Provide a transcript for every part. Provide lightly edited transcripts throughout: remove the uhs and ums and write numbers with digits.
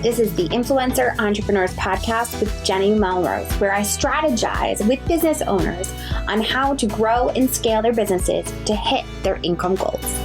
This is the Influencer Entrepreneurs Podcast with Jenny Melrose, where I strategize with business owners on how to grow and scale their businesses to hit their income goals.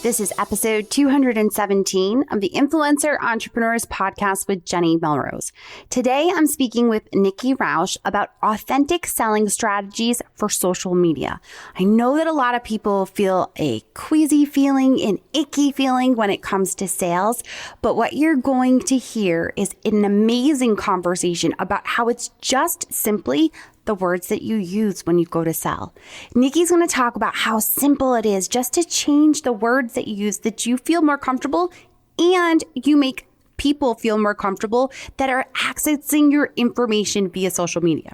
This is episode 217 of the Influencer Entrepreneurs Podcast with Jenny Melrose. Today, I'm speaking with Nikki Rausch about authentic selling strategies for social media. I know that a lot of people feel a queasy feeling, an icky feeling when it comes to sales, but what you're going to hear is an amazing conversation about how it's just simply the words that you use when you go to sell. Nikki's going to talk about how simple it is just to change the words that you use, that you feel more comfortable and you make people feel more comfortable that are accessing your information via social media.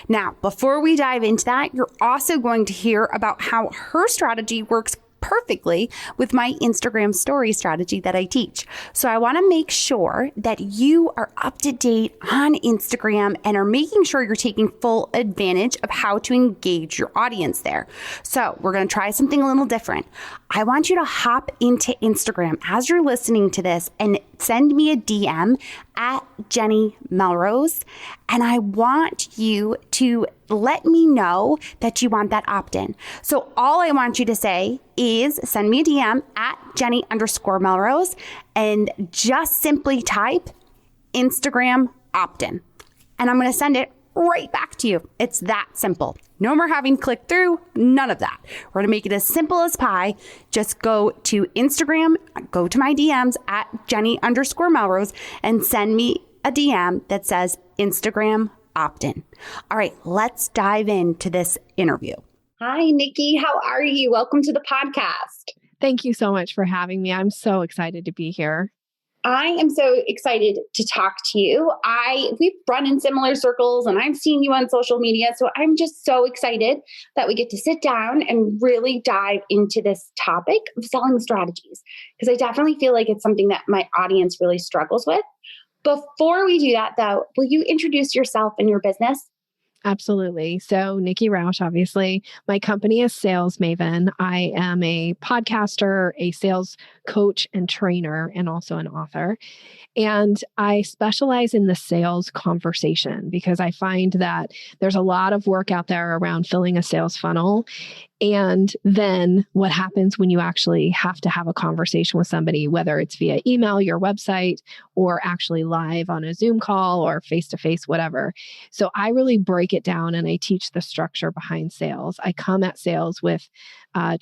Now, before we dive into that, you're also going to hear about how her strategy works perfectly with my Instagram story strategy that I teach. So I want to make sure that you are up to date on Instagram and are making sure you're taking full advantage of how to engage your audience there. So we're going to try something a little different. I want you to hop into Instagram as you're listening to this and send me a DM at Jenny Melrose. And I want you to let me know that you want that opt-in. So all I want you to say is send me a DM at Jenny_Melrose and just simply type Instagram opt-in. And I'm going to send it right back to you. It's that simple. No more having clicked through, none of that. We're going to make it as simple as pie. Just go to Instagram, go to my DMs at Jenny_Melrose and send me a DM that says Instagram opt-in. All right, let's dive into this interview. Hi, Nikki. How are you? Welcome to the podcast. Thank you so much for having me. I'm so excited to be here. I am so excited to talk to you. We've run in similar circles and I've seen you on social media. So I'm just so excited that we get to sit down and really dive into this topic of selling strategies, because I definitely feel like it's something that my audience really struggles with. Before we do that though, will you introduce yourself and your business? Absolutely. So Nikki Rausch, obviously, my company is Sales Maven. I am a podcaster, a sales coach and trainer, and also an author. And I specialize in the sales conversation because I find that there's a lot of work out there around filling a sales funnel. And then what happens when you actually have to have a conversation with somebody, whether it's via email, your website, or actually live on a Zoom call or face-to-face, whatever. So I really break it down and I teach the structure behind sales. I come at sales with over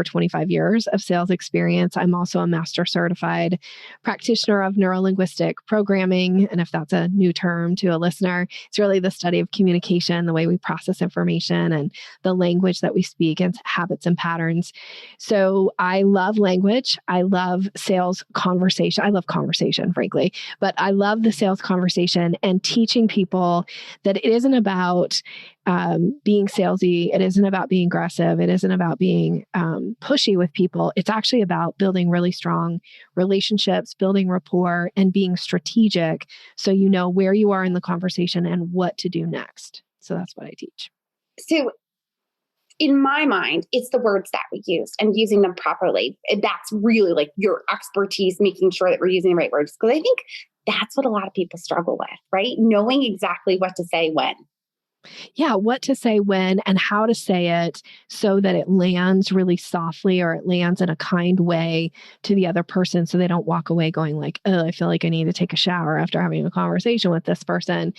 25 years of sales experience. I'm also a master certified practitioner of neurolinguistic programming. And if that's a new term to a listener, it's really the study of communication, the way we process information and the language that we speak and habits and patterns. So I love language. I love sales conversation. I love conversation, frankly, but I love the sales conversation and teaching people that it isn't about being salesy. It isn't about being aggressive. It isn't about being pushy with people. It's actually about building really strong relationships, building rapport, and being strategic so you know where you are in the conversation and what to do next. So that's what I teach. So in my mind, it's the words that we use and using them properly. That's really like your expertise, making sure that we're using the right words. Because I think that's what a lot of people struggle with, right? Knowing exactly what to say when. Yeah, what to say when and how to say it so that it lands really softly or it lands in a kind way to the other person so they don't walk away going like, oh, I feel like I need to take a shower after having a conversation with this person.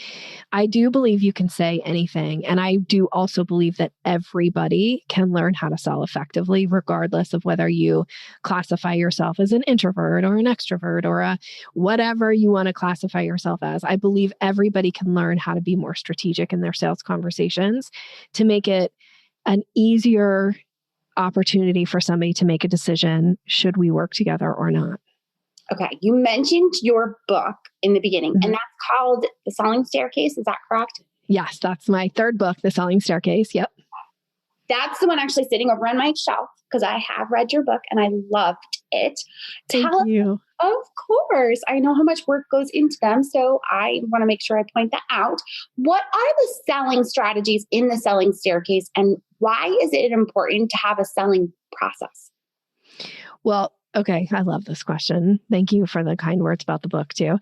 I do believe you can say anything. And I do also believe that everybody can learn how to sell effectively, regardless of whether you classify yourself as an introvert or an extrovert or a whatever you want to classify yourself as. I believe everybody can learn how to be more strategic in their sales conversations to make it an easier opportunity for somebody to make a decision, should we work together or not. Okay. You mentioned your book in the beginning, and that's called The Selling Staircase. Is that correct? Yes, that's my third book, The Selling Staircase. Yep. That's the one actually sitting over on my shelf because I have read your book and I loved it. Thank you. Of course. I know how much work goes into them. So I want to make sure I point that out. What are the selling strategies in the selling staircase, and why is it important to have a selling process? Well, okay. I love this question. Thank you for the kind words about the book too.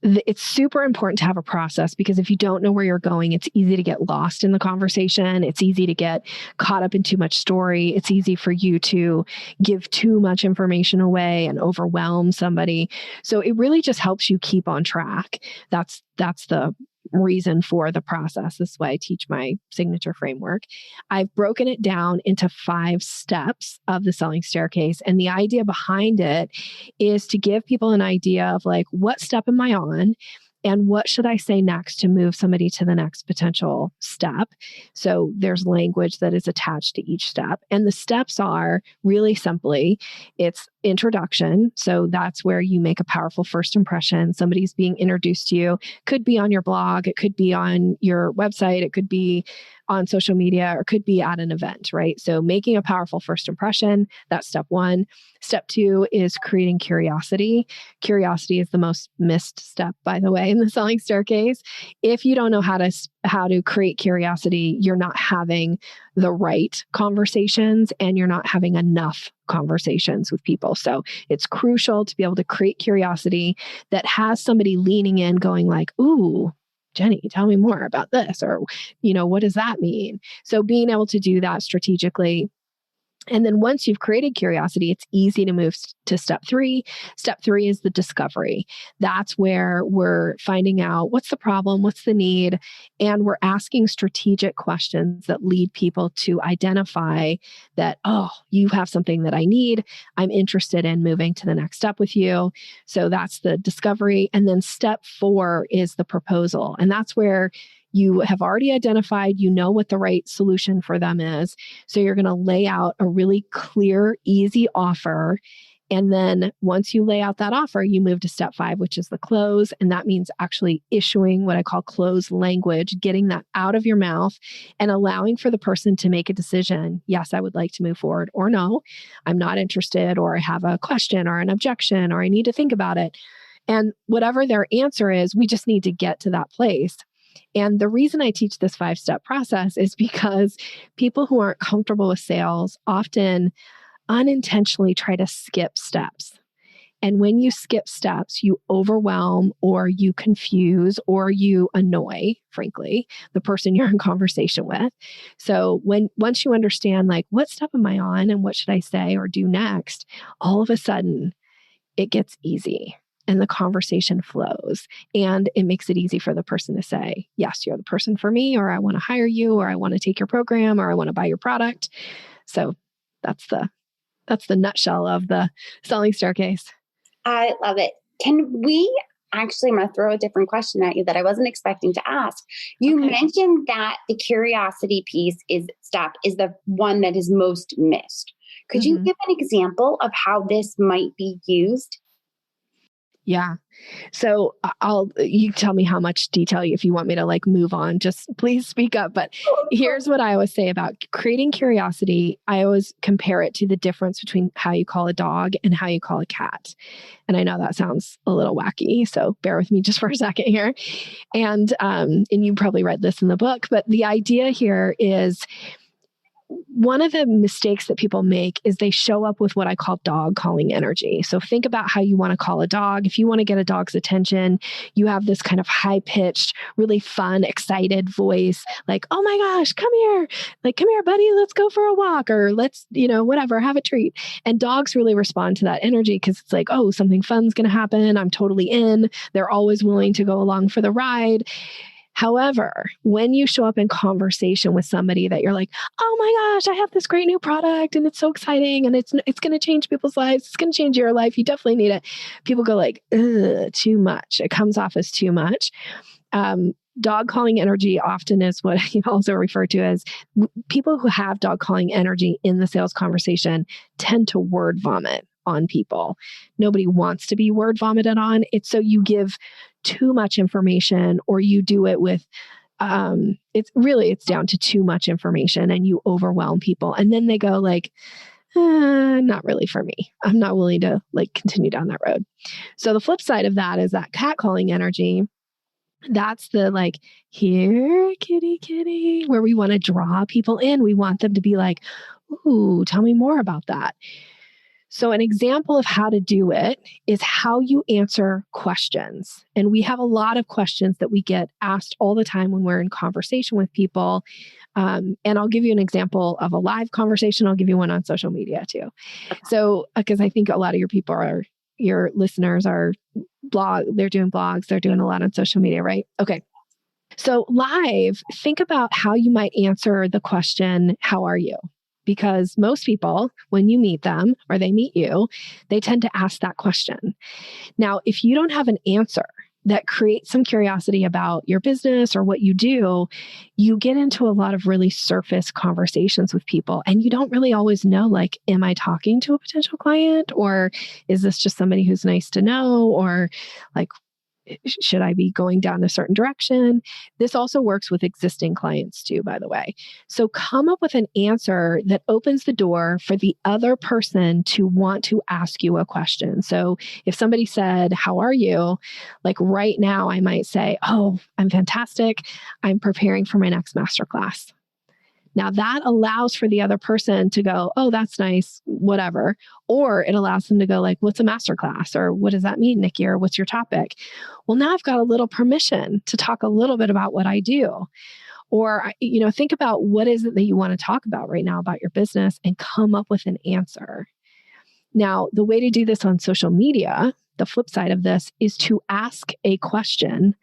It's super important to have a process, because if you don't know where you're going, it's easy to get lost in the conversation. It's easy to get caught up in too much story. It's easy for you to give too much information away and overwhelm somebody. So it really just helps you keep on track. That's the reason for the process. This is why I teach my signature framework. I've broken it down into 5 steps of the selling staircase. And the idea behind it is to give people an idea of like, what step am I on? And what should I say next to move somebody to the next potential step? So there's language that is attached to each step. And the steps are really simply, it's introduction. So that's where you make a powerful first impression. Somebody's being introduced to you. Could be on your blog. It could be on your website. It could be on social media, or could be at an event, right? So making a powerful first impression, that's step 1. Step 2 is creating curiosity. Curiosity is the most missed step, by the way, in the selling staircase. If you don't know how to create curiosity, you're not having the right conversations, and you're not having enough conversations with people. So it's crucial to be able to create curiosity that has somebody leaning in going like, ooh, Jenny, tell me more about this, or, what does that mean? So being able to do that strategically. And then once you've created curiosity, it's easy to move to step 3. Step 3 is the discovery. That's where we're finding out what's the problem, what's the need, and we're asking strategic questions that lead people to identify that, oh, you have something that I need. I'm interested in moving to the next step with you. So that's the discovery. And then step 4 is the proposal. And that's where you have already identified, what the right solution for them is. So you're going to lay out a really clear, easy offer. And then once you lay out that offer, you move to step 5, which is the close. And that means actually issuing what I call close language, getting that out of your mouth and allowing for the person to make a decision. Yes, I would like to move forward, or no, I'm not interested, or I have a question or an objection, or I need to think about it. And whatever their answer is, we just need to get to that place. And the reason I teach this 5-step process is because people who aren't comfortable with sales often unintentionally try to skip steps. And when you skip steps, you overwhelm, or you confuse, or you annoy, frankly, the person you're in conversation with. So once you understand, like, what step am I on and what should I say or do next, all of a sudden it gets easy. And the conversation flows, and it makes it easy for the person to say, yes, you're the person for me, or I want to hire you, or I want to take your program, or I want to buy your product. So that's the nutshell of the selling staircase. I love it. I'm going to throw a different question at you that I wasn't expecting to ask. You mentioned that the curiosity piece is the one that is most missed. Could you give an example of how this might be used? Yeah. So you tell me how much detail, if you want me to move on, just please speak up. But here's what I always say about creating curiosity. I always compare it to the difference between how you call a dog and how you call a cat. And I know that sounds a little wacky, so bear with me just for a second here. And you probably read this in the book, but the idea here is, one of the mistakes that people make is they show up with what I call dog calling energy. So think about how you want to call a dog. If you want to get a dog's attention, you have this kind of high-pitched, really fun, excited voice, like, oh my gosh, come here. Come here, buddy, let's go for a walk, or let's, whatever, have a treat. And dogs really respond to that energy because it's like, oh, something fun's going to happen. I'm totally in. They're always willing to go along for the ride. However, when you show up in conversation with somebody that you're like, oh my gosh, I have this great new product and it's so exciting and it's going to change people's lives. It's going to change your life. You definitely need it. People go like, ugh, too much. It comes off as too much. Dog calling energy often is what I also refer to as people who have dog calling energy in the sales conversation tend to word vomit on people. Nobody wants to be word vomited on. It's so you give too much information, or you do it with it's down to too much information and you overwhelm people. And then they go like, not really for me. I'm not willing to like continue down that road. So the flip side of that is that catcalling energy. That's the like, here, kitty, kitty, where we want to draw people in. We want them to be like, ooh, tell me more about that. So an example of how to do it is how you answer questions. And we have a lot of questions that we get asked all the time when we're in conversation with people. And I'll give you an example of a live conversation. I'll give you one on social media too. So, because I think a lot of your listeners are they're doing blogs, they're doing a lot on social media, right? Okay. So live, think about how you might answer the question, how are you? Because most people, when you meet them or they meet you, they tend to ask that question. Now, if you don't have an answer that creates some curiosity about your business or what you do, you get into a lot of really surface conversations with people. And you don't really always know, like, am I talking to a potential client? Or is this just somebody who's nice to know? Or like, should I be going down a certain direction? This also works with existing clients too, by the way. So come up with an answer that opens the door for the other person to want to ask you a question. So if somebody said, how are you? Like right now, I might say, oh, I'm fantastic. I'm preparing for my next masterclass. Now that allows for the other person to go, oh, that's nice, whatever. Or it allows them to go like, what's a masterclass? Or what does that mean, Nikki? Or what's your topic? Well, now I've got a little permission to talk a little bit about what I do. Or, think about what is it that you want to talk about right now about your business and come up with an answer. Now, the way to do this on social media, the flip side of this is to ask a question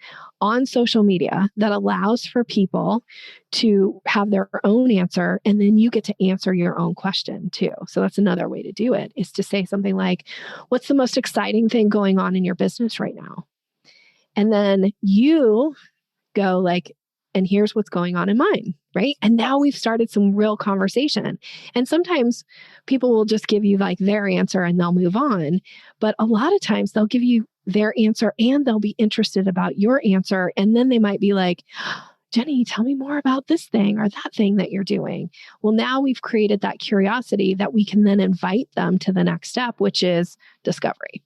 on social media that allows for people to have their own answer, and then you get to answer your own question too. So that's another way to do it, is to say something like, what's the most exciting thing going on in your business right now? And then you go like, and here's what's going on in mine, right? And now we've started some real conversation. And sometimes people will just give you like their answer and they'll move on. But a lot of times they'll give you their answer and they'll be interested about your answer. And then they might be like, Jenny, tell me more about this thing or that thing that you're doing. Well, now we've created that curiosity that we can then invite them to the next step, which is discovery.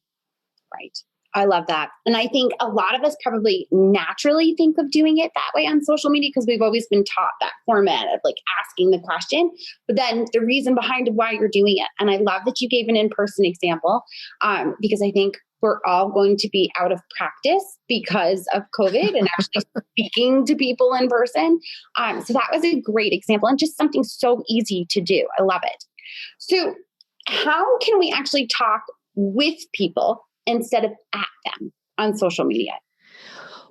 Right. I love that. And I think a lot of us probably naturally think of doing it that way on social media because we've always been taught that format of like asking the question, but then the reason behind why you're doing it. And I love that you gave an in-person example because I think we're all going to be out of practice because of COVID and actually speaking to people in person. So that was a great example and just something so easy to do. I love it. So how can we actually talk with people instead of at them on social media?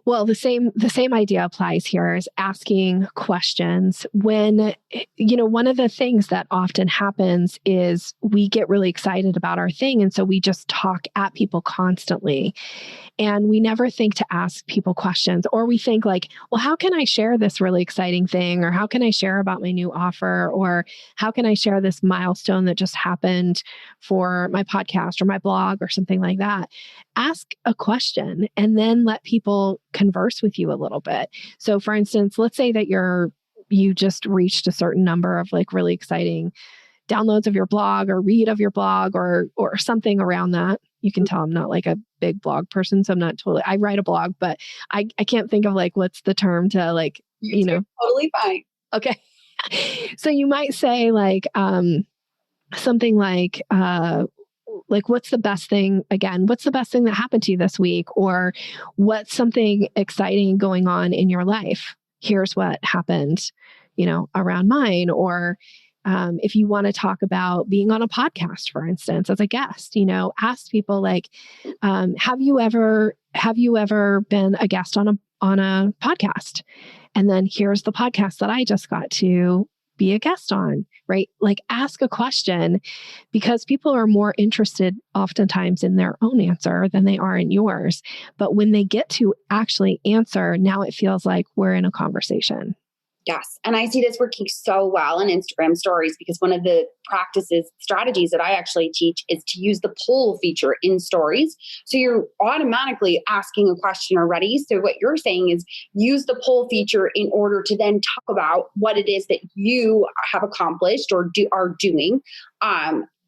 Well, the same idea applies here, is asking questions. When, one of the things that often happens is we get really excited about our thing. And so we just talk at people constantly. And we never think to ask people questions, or we think like, well, how can I share this really exciting thing? Or how can I share about my new offer? Or how can I share this milestone that just happened for my podcast or my blog or something like that? Ask a question and then let people converse with you a little bit. So for instance, let's say that you just reached a certain number of like really exciting downloads of your blog or read of your blog or something around that. You can tell I'm not like a big blog person, so I'm not I write a blog, but I can't think of like, what's the term to like, Totally fine. Okay. So you might say like, something like, what's the best thing that happened to you this week? Or what's something exciting going on in your life? Here's what happened, around mine. Or if you want to talk about being on a podcast, for instance, as a guest, ask people like, have you ever been a guest on a podcast? And then here's the podcast that I just got to be a guest on, right? Like ask a question, because people are more interested oftentimes in their own answer than they are in yours. But when they get to actually answer, now it feels like we're in a conversation. Yes. And I see this working so well in Instagram stories because one of the strategies that I actually teach is to use the poll feature in stories. So you're automatically asking a question already. So what you're saying is use the poll feature in order to then talk about what it is that you have accomplished or are doing.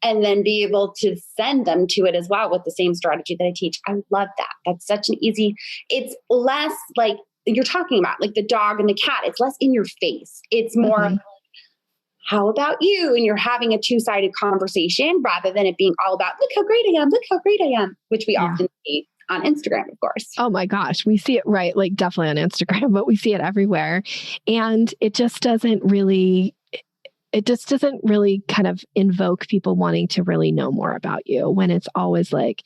And then be able to send them to it as well with the same strategy that I teach. I love that. That's such an easy, it's less like you're talking about, like the dog and the cat. It's less in your face. It's more, how about you? And you're having a two-sided conversation rather than it being all about, look how great I am, look how great I am, which we often see on Instagram, of course. Oh my gosh. We see it, right? Like definitely on Instagram, but we see it everywhere. And it just doesn't really kind of invoke people wanting to really know more about you when it's always like,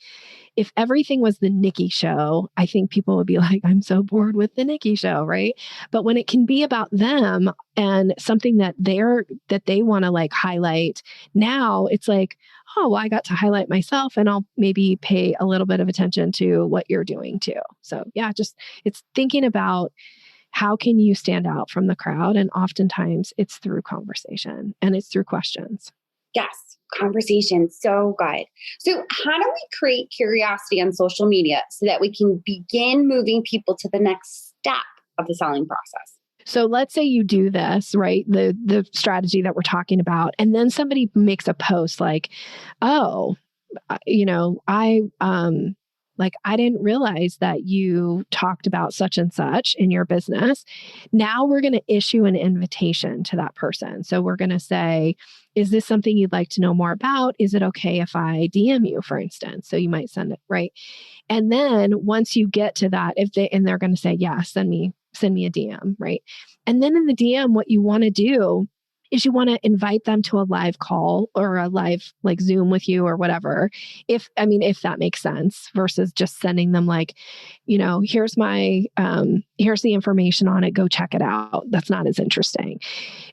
if everything was the Nikki show, I think people would be like, I'm so bored with the Nikki show, right? But when it can be about them and something that they want to like highlight, now it's like, oh, well, I got to highlight myself and I'll maybe pay a little bit of attention to what you're doing too. So yeah, it's thinking about how can you stand out from the crowd? And oftentimes it's through conversation and it's through questions. Yes. Conversation. So good. So how do we create curiosity on social media so that we can begin moving people to the next step of the selling process? So let's say you do this, right? The strategy that we're talking about, and then somebody makes a post like, oh, I didn't realize that you talked about such and such in your business. Now we're going to issue an invitation to that person. So we're going to say, is this something you'd like to know more about? Is it okay if I DM you, for instance? So you might send it, right? And then once you get to that, they're going to say, yeah, send me a DM, right? And then in the DM, what you want to do is you want to invite them to a live call or a live like Zoom with you or whatever. If that makes sense versus just sending them like, here's the information on it, go check it out. That's not as interesting.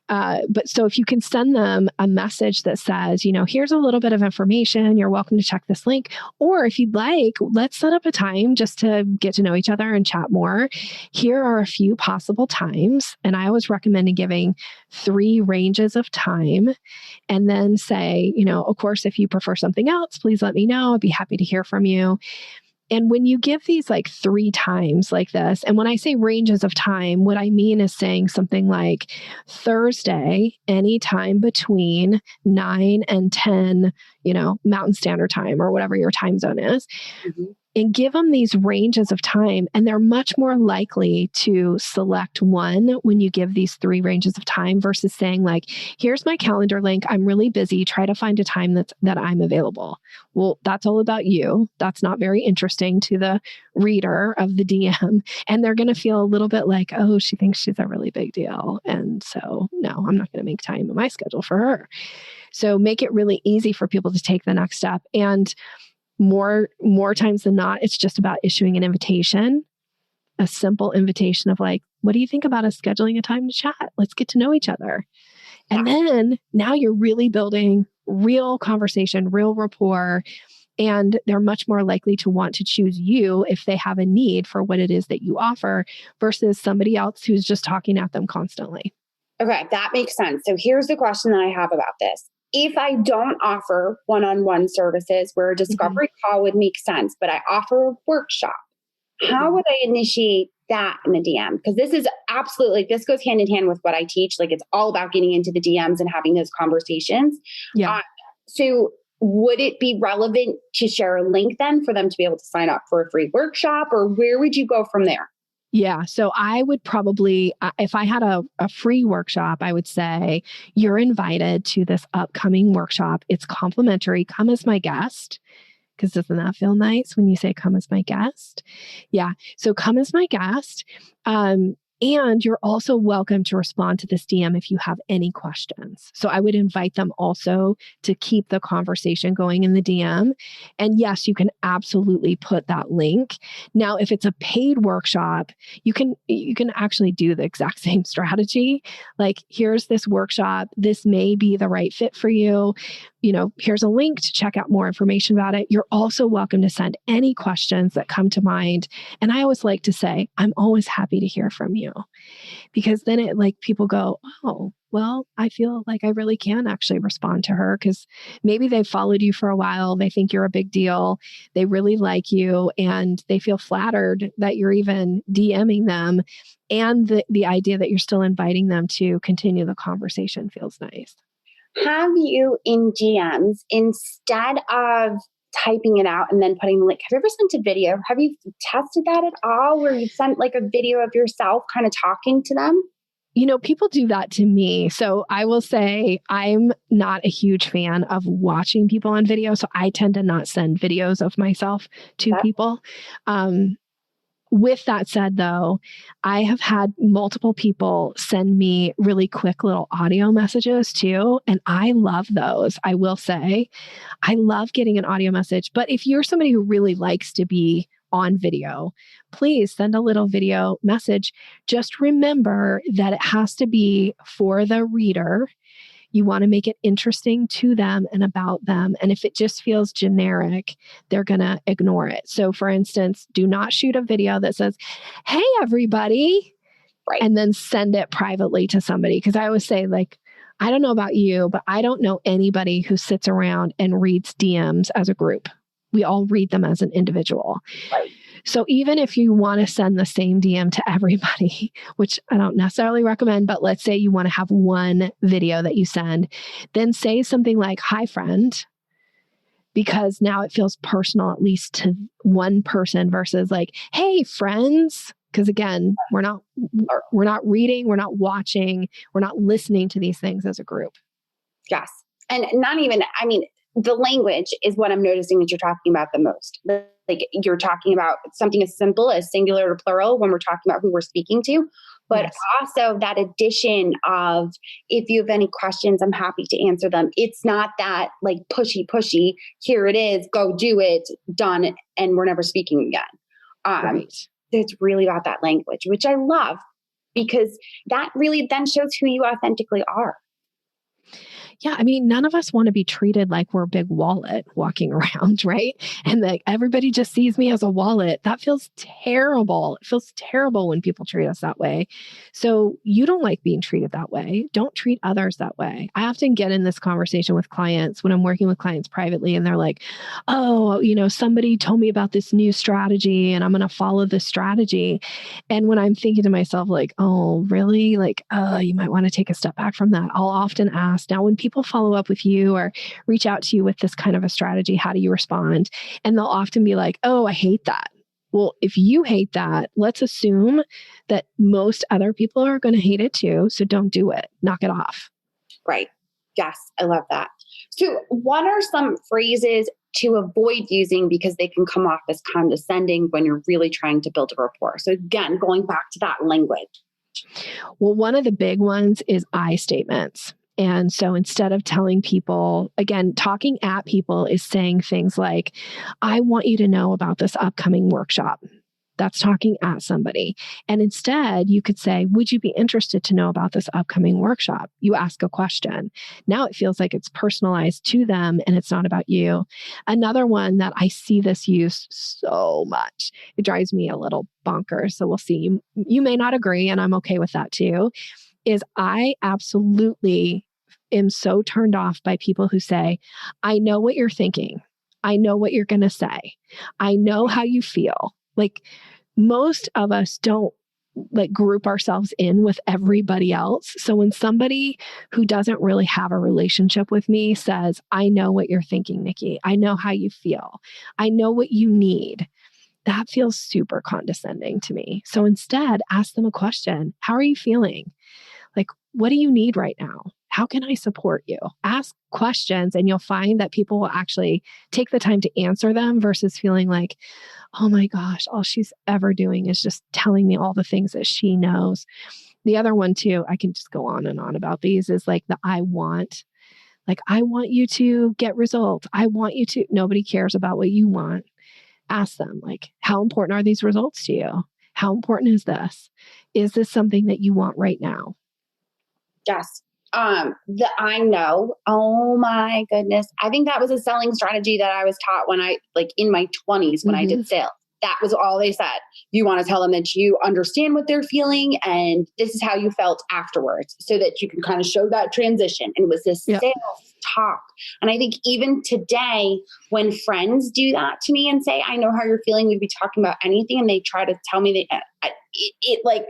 But so if you can send them a message that says, here's a little bit of information, you're welcome to check this link. Or if you'd like, let's set up a time just to get to know each other and chat more. Here are a few possible times. And I always recommend giving 3 ranges of time and then say, of course, if you prefer something else, please let me know. I'd be happy to hear from you. And when you give these like 3 times like this, and when I say ranges of time, what I mean is saying something like Thursday, anytime between 9 and 10, Mountain Standard Time or whatever your time zone is. Mm-hmm. And give them these ranges of time. And they're much more likely to select one when you give these 3 ranges of time versus saying like, here's my calendar link. I'm really busy. Try to find a time that I'm available. Well, that's all about you. That's not very interesting to the reader of the DM. And they're going to feel a little bit like, oh, she thinks she's a really big deal. And so, no, I'm not going to make time in my schedule for her. So make it really easy for people to take the next step. And more times than not, it's just about issuing an invitation, a simple invitation of like, what do you think about us scheduling a time to chat? Let's get to know each other. And then now you're really building real conversation, real rapport, and they're much more likely to want to choose you if they have a need for what it is that you offer versus somebody else who's just talking at them constantly. Okay, that makes sense. So here's the question that I have about this. If I don't offer one-on-one services where a discovery call would make sense, but I offer a workshop, how would I initiate that in the DM? Because this is absolutely, this goes hand in hand with what I teach. Like it's all about getting into the DMs and having those conversations. Yeah. So would it be relevant to share a link then for them to be able to sign up for a free workshop, or where would you go from there? Yeah. So I would probably, if I had a free workshop, I would say, you're invited to this upcoming workshop. It's complimentary. Come as my guest. Because doesn't that feel nice when you say, come as my guest? Yeah. So come as my guest. And you're also welcome to respond to this DM if you have any questions. So I would invite them also to keep the conversation going in the DM. And yes, you can absolutely put that link. Now, if it's a paid workshop, you can actually do the exact same strategy. Like, here's this workshop. This may be the right fit for you. here's a link to check out more information about it. You're also welcome to send any questions that come to mind. And I always like to say, I'm always happy to hear from you, because then it people go, oh, well, I feel like I really can actually respond to her, because maybe they've followed you for a while. They think you're a big deal. They really like you, and they feel flattered that you're even DMing them. And the idea that you're still inviting them to continue the conversation feels nice. Have you in DMs, instead of typing it out and then putting the link, have you ever sent a video? Have you tested that at all, where you've sent a video of yourself kind of talking to them? People do that to me. So I will say I'm not a huge fan of watching people on video. So I tend to not send videos of myself to people. With that said, though, I have had multiple people send me really quick little audio messages too. And I love those. I will say, I love getting an audio message. But if you're somebody who really likes to be on video, please send a little video message. Just remember that it has to be for the reader. You want to make it interesting to them and about them. And if it just feels generic, they're going to ignore it. So for instance, do not shoot a video that says, hey, everybody, right, and then send it privately to somebody. Because I always say, I don't know about you, but I don't know anybody who sits around and reads DMs as a group. We all read them as an individual. Right. So even if you want to send the same DM to everybody, which I don't necessarily recommend, but let's say you want to have one video that you send, then say something like, hi, friend, because now it feels personal, at least to one person, versus hey, friends. Because again, we're not reading, we're not watching, we're not listening to these things as a group. Yes. And not even, the language is what I'm noticing that you're talking about the most. You're talking about something as simple as singular to plural when we're talking about who we're speaking to, but yes, also that addition of, if you have any questions, I'm happy to answer them. It's not that pushy, here it is, go do it, done, and we're never speaking again. Right. It's really about that language, which I love, because that really then shows who you authentically are. Yeah, none of us want to be treated like we're a big wallet walking around, right? And everybody just sees me as a wallet. That feels terrible. It feels terrible when people treat us that way. So you don't like being treated that way. Don't treat others that way. I often get in this conversation with clients when I'm working with clients privately, and they're like, oh, somebody told me about this new strategy and I'm going to follow this strategy. And when I'm thinking to myself, oh, really? You might want to take a step back from that. I'll often ask, now when people follow up with you or reach out to you with this kind of a strategy, how do you respond? And they'll often be like, oh, I hate that. Well, if you hate that, let's assume that most other people are going to hate it too. So don't do it. Knock it off. Right. Yes. I love that. So what are some phrases to avoid using because they can come off as condescending when you're really trying to build a rapport? So again, going back to that language. Well, one of the big ones is I statements. And so instead of telling people, again, talking at people is saying things like, I want you to know about this upcoming workshop. That's talking at somebody. And instead, you could say, would you be interested to know about this upcoming workshop? You ask a question. Now it feels like it's personalized to them and it's not about you. Another one that I see this used so much, it drives me a little bonkers. So we'll see. You may not agree, and I'm okay with that too, is I absolutely am so turned off by people who say, I know what you're thinking. I know what you're going to say. I know how you feel. Most of us don't group ourselves in with everybody else. So when somebody who doesn't really have a relationship with me says, I know what you're thinking, Nikki. I know how you feel. I know what you need. That feels super condescending to me. So instead, ask them a question. How are you feeling? What do you need right now? How can I support you? Ask questions and you'll find that people will actually take the time to answer them versus feeling like, oh my gosh, all she's ever doing is just telling me all the things that she knows. The other one too, I can just go on and on about these, is the I want. I want you to get results. I want you to, nobody cares about what you want. Ask them, how important are these results to you? How important is this? Is this something that you want right now? Yes. The I know. Oh my goodness. I think that was a selling strategy that I was taught when in my 20s, when I did sales. That was all they said. You want to tell them that you understand what they're feeling and this is how you felt afterwards so that you can kind of show that transition. And it was this sales talk. And I think even today, when friends do that to me and say, I know how you're feeling, we'd be talking about anything and they try to tell me that it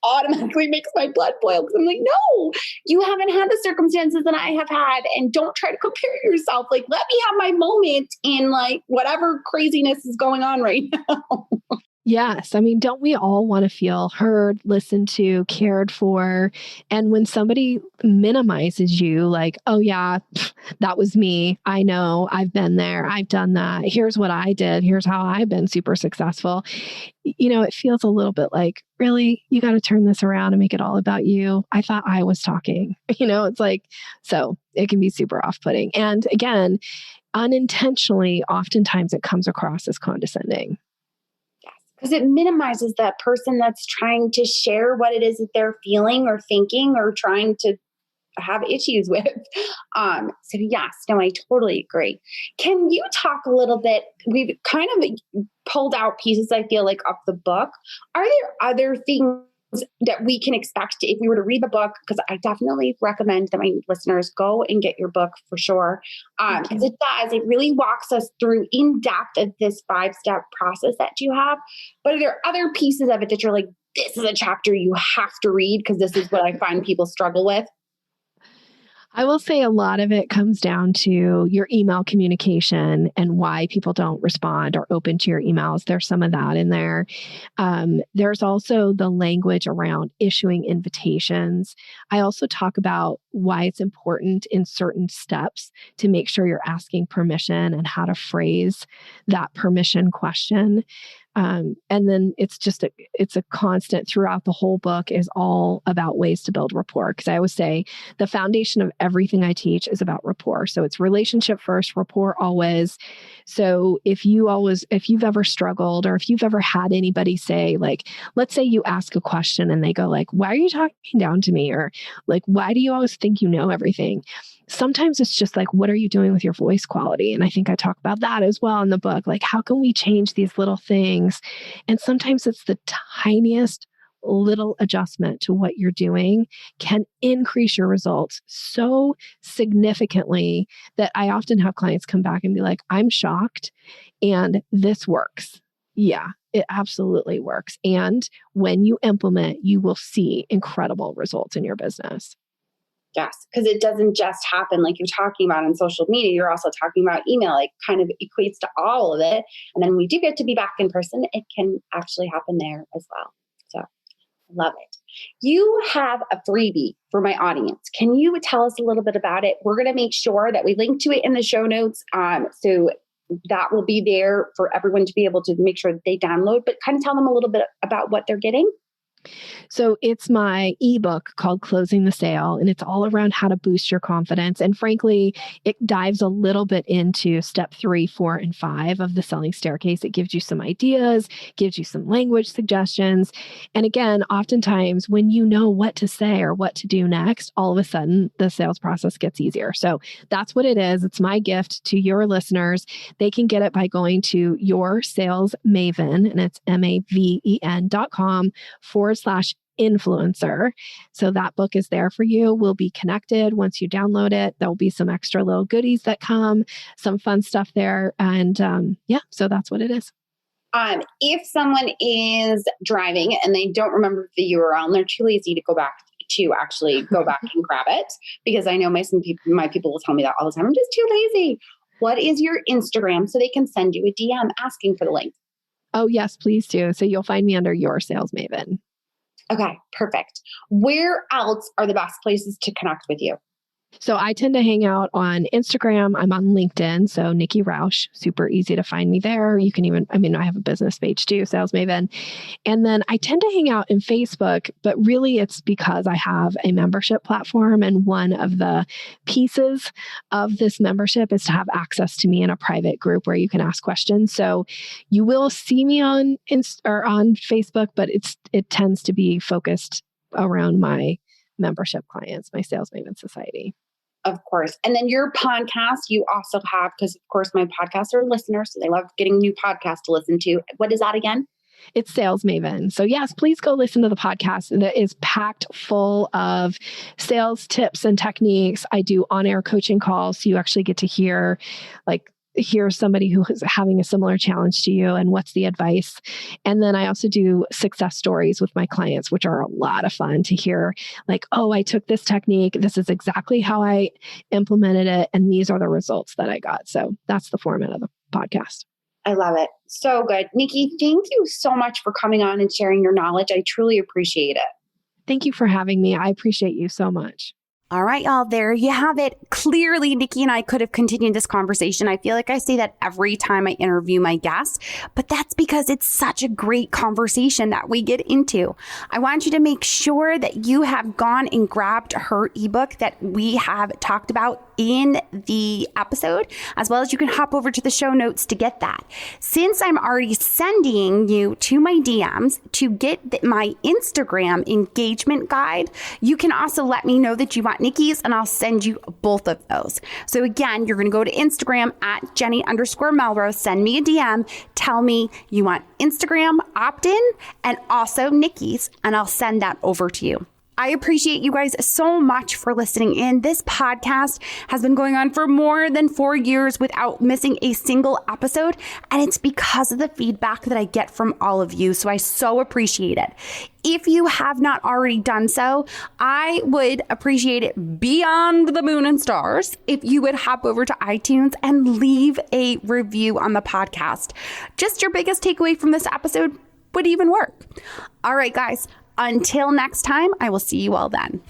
automatically makes my blood boil because I'm like, no, you haven't had the circumstances that I have had. And don't try to compare yourself. Let me have my moment in whatever craziness is going on right now. Yes. I mean, don't we all want to feel heard, listened to, cared for? And when somebody minimizes you, oh, yeah, that was me. I know. I've been there. I've done that. Here's what I did. Here's how I've been super successful. It feels a little bit like, really, you got to turn this around and make it all about you. I thought I was talking. So it can be super off-putting. And again, unintentionally, oftentimes it comes across as condescending. Because it minimizes that person that's trying to share what it is that they're feeling or thinking or trying to have issues with. So yes, no, I totally agree. Can you talk a little bit? We've kind of pulled out pieces, I feel like, of the book. Are there other things that we can expect if we were to read the book? Because I definitely recommend that my listeners go and get your book for sure. Because it really walks us through in depth of this 5-step process that you have. But are there other pieces of it that you're like, this is a chapter you have to read because this is what I find people struggle with? I will say a lot of it comes down to your email communication and why people don't respond or open to your emails. There's some of that in there. There's also the language around issuing invitations. I also talk about why it's important in certain steps to make sure you're asking permission and how to phrase that permission question. And then it's a constant throughout the whole book is all about ways to build rapport. Because I always say the foundation of everything I teach is about rapport. So it's relationship first, rapport always. So if you've ever struggled or if you've ever had anybody say, let's say you ask a question and they go why are you talking down to me? Or why do you always think you know everything? Sometimes it's just what are you doing with your voice quality? And I think I talk about that as well in the book. How can we change these little things? And sometimes it's the tiniest little adjustment to what you're doing can increase your results so significantly that I often have clients come back and be like, I'm shocked and this works. Yeah, it absolutely works. And when you implement, you will see incredible results in your business. Yes, because it doesn't just happen like you're talking about on social media. You're also talking about email. It kind of equates to all of it. And then we do get to be back in person. It can actually happen there as well. So love it. You have a freebie for my audience. Can you tell us a little bit about it? We're going to make sure that we link to it in the show notes. So that will be there for everyone to be able to make sure that they download, but kind of tell them a little bit about what they're getting. So it's my ebook called Closing the Sale, and it's all around how to boost your confidence. And frankly, it dives a little bit into step 3, 4, and 5 of the selling staircase. It gives you some ideas, gives you some language suggestions. And again, oftentimes when you know what to say or what to do next, all of a sudden the sales process gets easier. So that's what it is. It's my gift to your listeners. They can get it by going to Your Sales Maven, and it's maven.com/influencer. So that book is there for you. We'll be connected once you download it. There'll be some extra little goodies that come, some fun stuff there. And so that's what it is. If someone is driving and they don't remember the URL and they're too lazy to go back and grab it, because I know my people will tell me that all the time. I'm just too lazy. What is your Instagram so they can send you a DM asking for the link? Oh, yes, please do. So you'll find me under Your Sales Maven. Okay, perfect. Where else are the best places to connect with you? So I tend to hang out on Instagram. I'm on LinkedIn. So Nikki Rausch, super easy to find me there. You can I have a business page too, Sales Maven. And then I tend to hang out in Facebook, but really it's because I have a membership platform. And one of the pieces of this membership is to have access to me in a private group where you can ask questions. So you will see me on Facebook, but it tends to be focused around my membership clients, my Sales Maven Society. Of course. And then your podcast, you also have, because of course my podcasts are listeners, so they love getting new podcasts to listen to. What is that again? It's Sales Maven. So yes, please go listen to the podcast that is packed full of sales tips and techniques. I do on-air coaching calls. So you actually get to hear somebody who is having a similar challenge to you and what's the advice. And then I also do success stories with my clients, which are a lot of fun to hear. Like, oh, I took this technique. This is exactly how I implemented it. And these are the results that I got. So that's the format of the podcast. I love it. So good. Nikki, thank you so much for coming on and sharing your knowledge. I truly appreciate it. Thank you for having me. I appreciate you so much. All right, y'all, there you have it. Clearly, Nikki and I could have continued this conversation. I feel like I say that every time I interview my guests, but that's because it's such a great conversation that we get into. I want you to make sure that you have gone and grabbed her ebook that we have talked about in the episode, as well as you can hop over to the show notes to get that. Since I'm already sending you to my DMs to get my Instagram engagement guide, you can also let me know that you want Nikki's and I'll send you both of those. So again, you're going to go to Instagram at Jenny_Melrose, send me a DM, tell me you want Instagram opt-in and also Nikki's, and I'll send that over to you. I appreciate you guys so much for listening in. This podcast has been going on for more than 4 years without missing a single episode. And it's because of the feedback that I get from all of you. So I so appreciate it. If you have not already done so, I would appreciate it beyond the moon and stars if you would hop over to iTunes and leave a review on the podcast. Just your biggest takeaway from this episode would even work. All right, guys. Until next time, I will see you all then.